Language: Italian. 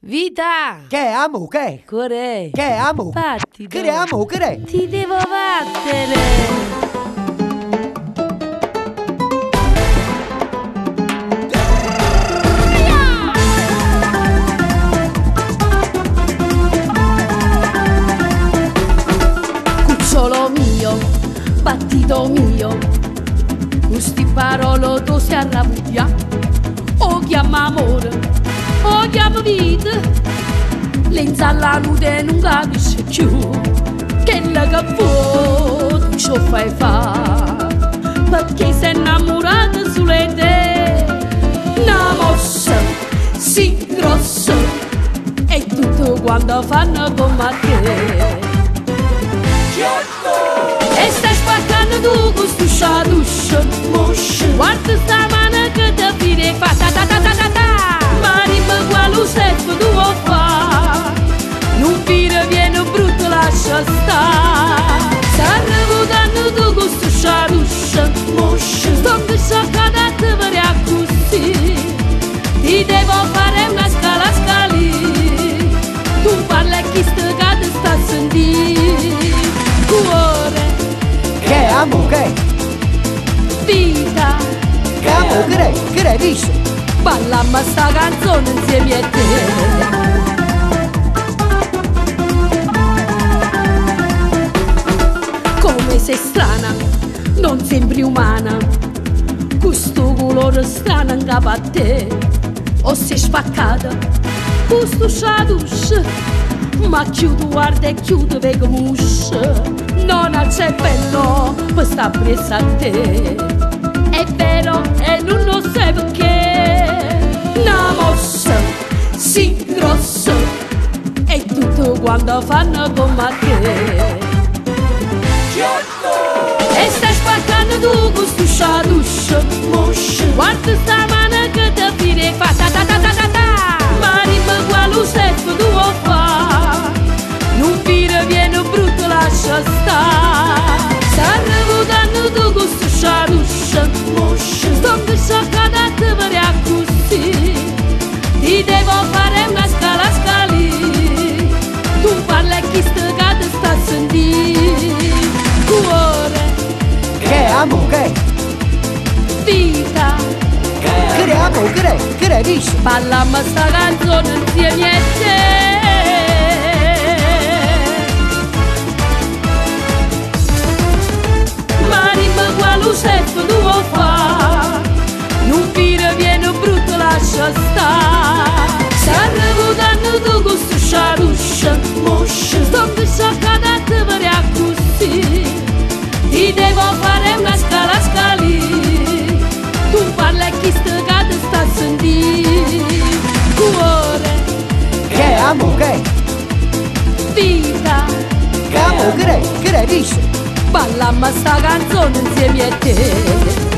Vita! Che amo, che? Corè! Che amo? Fatti! Che amo, che? Ti devo battere! Cucciolo mio, battito mio, questi parole tu si arrabbia, o chiama amore, o chiama vita, l'inzalla nude non capisce più, che la capo tu ci fai fa, perché sei innamorata sulle te, una mossa, sì grossa, e tutto quando fanno come te. E stai spaccando tu con sto sciaduccio, guarda sta mano che ti fide fa ta ta ta ta ta ta. Ma dimmi quale step tu vuoi fa, non fire viene brutto lascia stare. Stai rivutando tu con sto sciaduccio, sto scioccato te per così, ti devo fare una scala scali, tu parli chi sta che sta a sentire. Cuore, Che amo, che? vita, Che amo, che dici? ballamma sta canzone insieme a te. Come sei strana, non sembri umana, questo colore strano in capo a te. O sei spaccata, questo sciaduccio, ma chiudo, guarda e chiudo, vedo musce, non ha cervello per sta presa a te. È vero e non lo sai perché, una mossa, sì grossa, e tutto quando fanno come te. E stai spaccando tu con sto sciaduccio, guarda sta mano che ti fide fa ta ta ta ta ta ta. Ma dimmi quale step tu vuoi fa, non fire viene brutto lascia stare. Stai rivutando tu con sto sciaduccio, sto scioccato te per così, ti devo fare una scala scali, tu parli chi sta che sta a sentire. Cuore, Che amo, che? vita, Che amo, che dici? ballamma sta canzone insieme a te. Ma dimmi quale step tu vuoi fa, non fire viene brutto lascia stare. Stai rivutando tu con sto sciaduccio, sto scioccato te per così, ti devo fare una scala scali, tu parli chi sta che sta a sentire. Cuore, Che amo, che? vita, Che amo, che dici? ballamma sta canzone insieme a te.